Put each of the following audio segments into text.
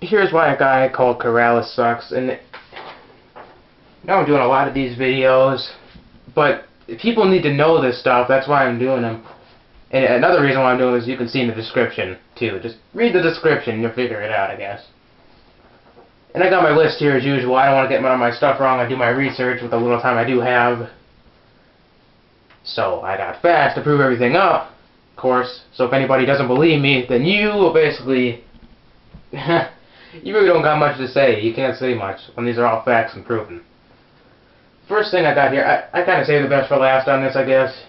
here's why a guy called Keralis sucks, and now I'm doing a lot of these videos, but people need to know this stuff, that's why I'm doing them. And another reason why I'm doing this, you can see in the description, too. Just read the description, you'll figure it out, I guess. And I got my list here as usual. I don't want to get none of my stuff wrong. I do my research with the little time I do have. So, I got facts to prove everything up, of course. So if anybody doesn't believe me, then you will basically... you really don't got much to say. You can't say much when these are all facts and proven. First thing I got here, I kind of saved the best for last on this, I guess,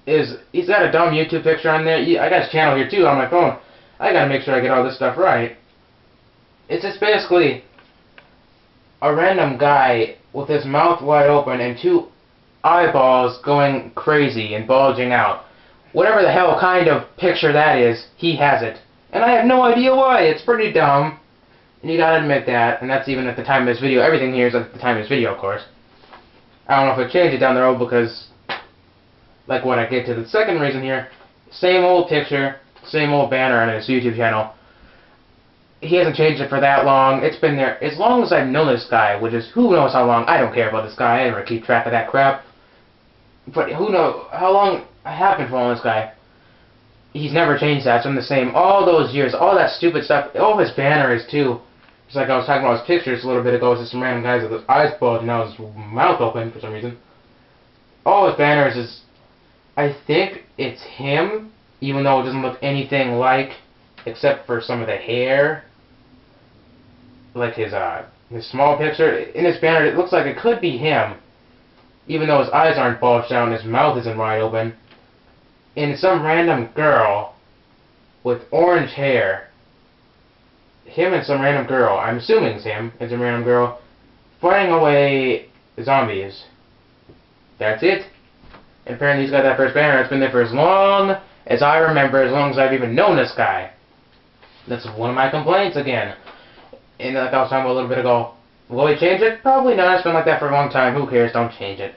is he's got a dumb YouTube picture on there. I got his channel here too on my phone. I gotta make sure I get all this stuff right. It's just basically a random guy with his mouth wide open and two eyeballs going crazy and bulging out. Whatever the hell kind of picture that is, he has it. And I have no idea why. It's pretty dumb. And you gotta admit that. And that's even at the time of this video. Everything here is at the time of this video, of course. I don't know if I change it down the road because, like when I get to the second reason here, same old picture, same old banner on his YouTube channel. He hasn't changed it for that long. It's been there as long as I've known this guy, which is who knows how long. I don't care about this guy. I never keep track of that crap. But who knows how long I have been following this guy. He's never changed that. It's been the same all those years. All that stupid stuff. All his banners too. Just like I was talking about his pictures a little bit ago. It's just some random guys with his eyes bulged and now his mouth open for some reason. All his banners is, I think it's him, even though it doesn't look anything like, except for some of the hair. Like his small picture. In his banner, it looks like it could be him, even though his eyes aren't bulged out and his mouth isn't wide open. And some random girl with orange hair. Him and some random girl, I'm assuming it's him and some random girl, fighting away zombies. That's it. And apparently he's got that first banner. It's been there for as long as I remember, as long as I've even known this guy. That's one of my complaints again. And like I was talking about a little bit ago, will he change it? Probably not. It's been like that for a long time. Who cares? Don't change it.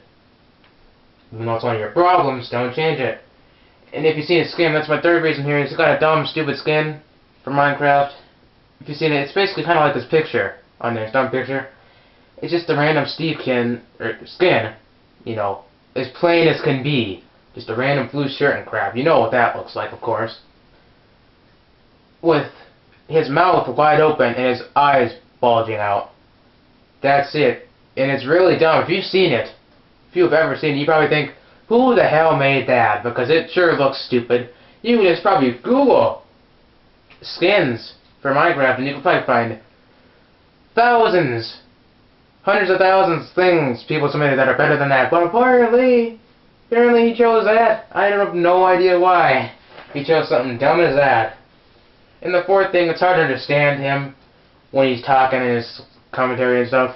Even though it's one of your problems, don't change it. And if you see his skin, that's my third reason here. He's got a dumb, stupid skin from Minecraft. If you've seen it, it's basically kind of like this picture on there, dumb picture. It's just a random skin, you know, as plain as can be. Just a random blue shirt and crap. You know what that looks like, of course. With his mouth wide open and his eyes bulging out. That's it. And it's really dumb. If you've seen it, if you've ever seen it, you probably think, who the hell made that? Because it sure looks stupid. You can just probably Google skins for Minecraft and you can probably find thousands, hundreds of thousands of things people submitted that are better than that. But apparently he chose that. I have no idea why he chose something dumb as that. And the fourth thing, it's hard to understand him when he's talking in his commentary and stuff.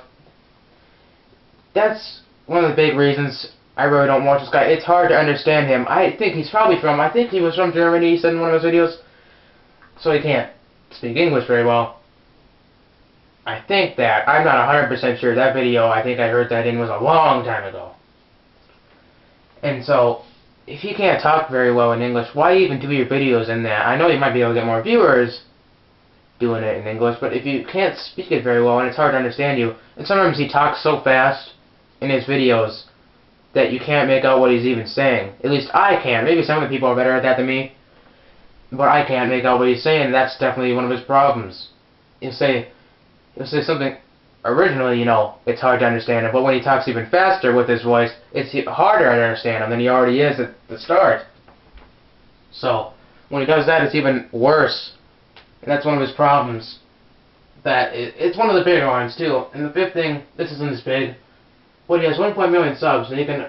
That's one of the big reasons I really don't watch this guy. It's hard to understand him. I think he was from Germany, he said in one of his videos. So he can't speak English very well. I think that. I'm not 100% sure. That video, I think I heard that in was a long time ago. And so, if you can't talk very well in English, why even do your videos in that? I know you might be able to get more viewers doing it in English, but if you can't speak it very well and it's hard to understand you, and sometimes he talks so fast in his videos that you can't make out what he's even saying. At least I can. Maybe some of the people are better at that than me, but I can't make out what he's saying, and that's definitely one of his problems. He'll say something originally, you know, it's hard to understand him, but when he talks even faster with his voice, it's harder to understand him than he already is at the start. So, when he does that, it's even worse. And that's one of his problems. It's one of the bigger ones, too. And the fifth thing, this isn't as big, but he has 1.1 million subs, and he can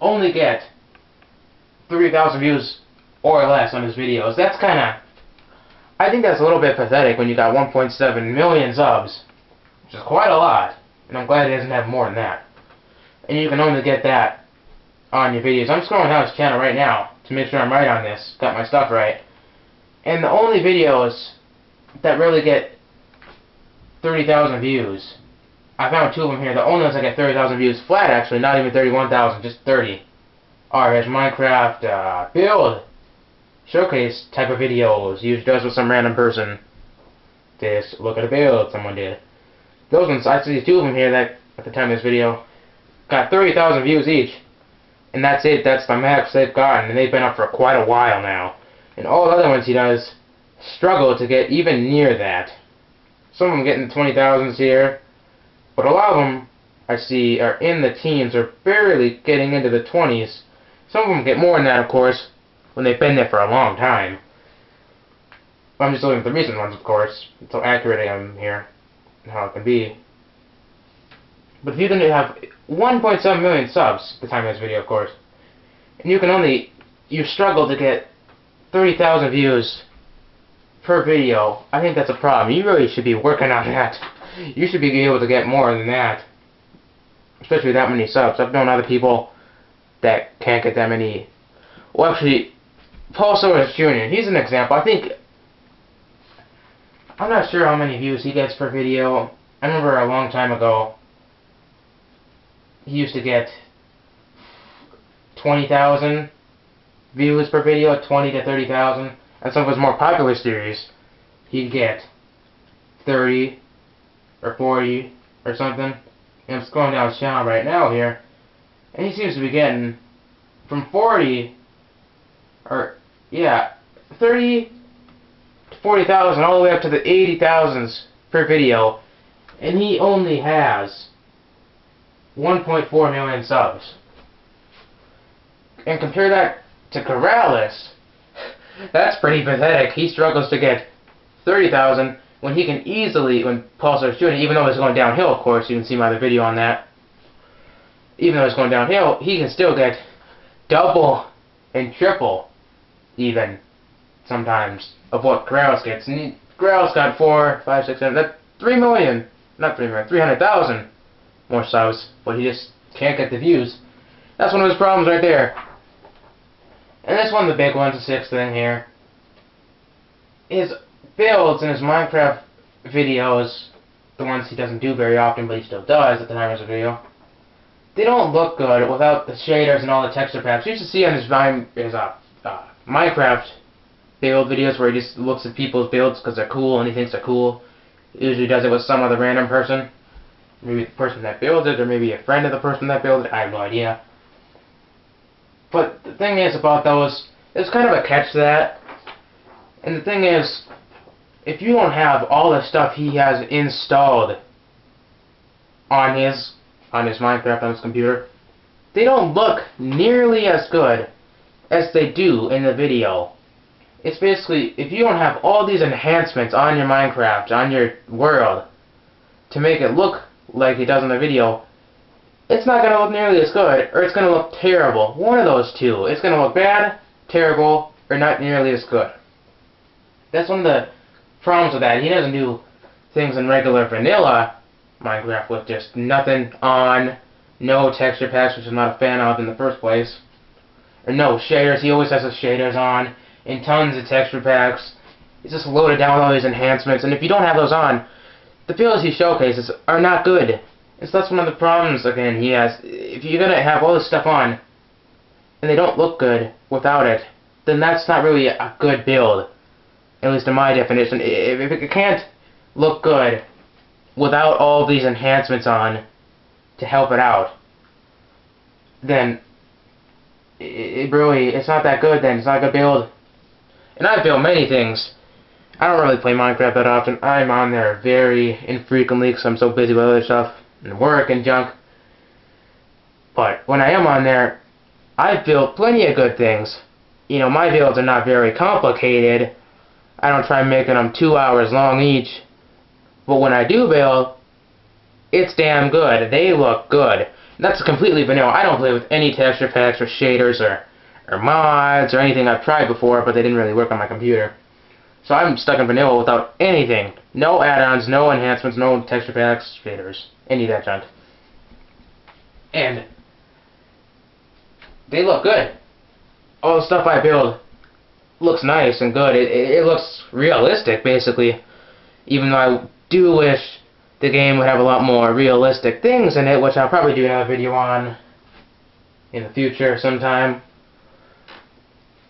only get 3,000 views or less on his videos. That's kinda... I think that's a little bit pathetic when you got 1.7 million subs. Which is quite a lot. And I'm glad he doesn't have more than that. And you can only get that on your videos. I'm scrolling down his channel right now to make sure I'm right on this. Got my stuff right. And the only videos that really get 30,000 views, I found two of them here. The only ones that get 30,000 views flat, actually, not even 31,000, just 30, are his Minecraft build showcase type of videos he does with some random person. This look at a build someone did. Those ones, I see 2 of them here that, at the time of this video, got 30,000 views each. And that's it, that's the max they've gotten, and they've been up for quite a while now. And all the other ones he does struggle to get even near that. Some of them get in the 20,000s here, but a lot of them I see are in the teens or barely getting into the 20s. Some of them get more than that, of course, when they've been there for a long time. I'm just looking at the recent ones, of course. It's how accurate I am here, and how it can be. But if you can have 1.7 million subs at the time of this video, of course, and you struggle to get 30,000 views per video, I think that's a problem. You really should be working on that. You should be able to get more than that, especially with that many subs. I've known other people that can't get that many. Well, actually, Paul Soares Jr., he's an example. I'm not sure how many views he gets per video. I remember a long time ago, he used to get 20,000 views per video, 20 to 30,000. And some of his more popular series, he'd get 30 or 40 or something. And I'm scrolling down his channel right now here, and he seems to be getting from 40 or 30 to 40,000 all the way up to the 80,000s per video, and he only has 1.4 million subs. And compare that to Keralis, that's pretty pathetic. He struggles to get 30,000 when he can easily, when Paul starts shooting, even though it's going downhill, of course, you can see my other video on that. Even though it's going downhill, he can still get double and triple, even, sometimes, of what Keralis gets. And Keralis got 4, 5, 6, 7, that's 3 million, not 3 million, 300,000 more subs, but he just can't get the views. That's one of his problems right there. And this one of the big ones, the 6th thing here. His builds in his Minecraft videos, the ones he doesn't do very often, but he still does at the time of his video, they don't look good without the shaders and all the texture packs. You used to see on his Minecraft build videos where he just looks at people's builds because they're cool and he thinks they're cool. He usually does it with some other random person. Maybe the person that builds it, or maybe a friend of the person that built it. I have no idea. But the thing is about those, there's kind of a catch to that. And the thing is, if you don't have all the stuff he has installed on his Minecraft on his computer, they don't look nearly as good as they do in the video. It's basically, if you don't have all these enhancements on your Minecraft, on your world, to make it look like it does in the video, it's not going to look nearly as good, or it's going to look terrible. One of those two. It's going to look bad, terrible, or not nearly as good. That's one of the problems with that. He doesn't do things in regular vanilla Minecraft with just nothing on, no texture packs, which I'm not a fan of in the first place, or no shaders. He always has his shaders on, and tons of texture packs. He's just loaded down with all these enhancements, and if you don't have those on, the builds he showcases are not good. And so that's one of the problems, again, he has. If you're going to have all this stuff on, and they don't look good without it, then that's not really a good build. At least in my definition. If it can't look good without all these enhancements on to help it out, then it's not that good then. It's not a good build. And I've built many things. I don't really play Minecraft that often. I'm on there very infrequently because I'm so busy with other stuff and work and junk. But when I am on there, I've built plenty of good things. You know, my builds are not very complicated. I don't try making them 2 hours long each. But when I do build, it's damn good. They look good. And that's completely vanilla. I don't play with any texture packs or shaders or mods or anything I've tried before, but they didn't really work on my computer. So I'm stuck in vanilla without anything. No add-ons, no enhancements, no texture packs, shaders, any of that junk. And they look good. All the stuff I build looks nice and good. It looks realistic, basically. Even though I do wish the game would have a lot more realistic things in it, which I'll probably do another video on in the future sometime.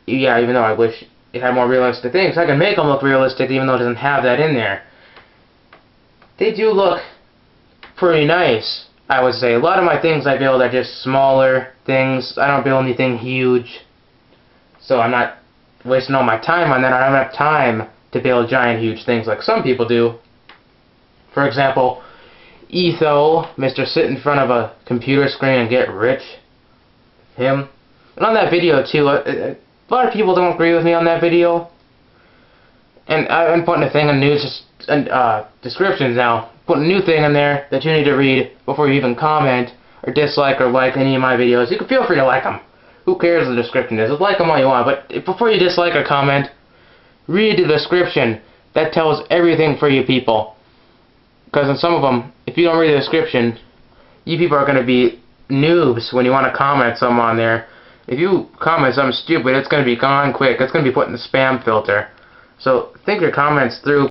Yeah, even though I wish it had more realistic things, I can make them look realistic even though it doesn't have that in there. they do look pretty nice, I would say. A lot of my things I build are just smaller things. I don't build anything huge. So I'm not wasting all my time on that. I don't have time to build giant, huge things like some people do. For example, Etho, Mr. Sit in front of a computer screen and get rich. Him. And on that video, too, a lot of people don't agree with me on that video. And I've been putting a thing in news and descriptions now. Putting a new thing in there that you need to read before you even comment or dislike or like any of my videos. You can feel free to like them. Who cares what the description is? Like them all you want, but before you dislike or comment, read the description. That tells everything for you people. Because in some of them, if you don't read the description, you people are going to be noobs when you want to comment something on there. If you comment something stupid, it's going to be gone quick. It's going to be put in the spam filter. So think your comments through.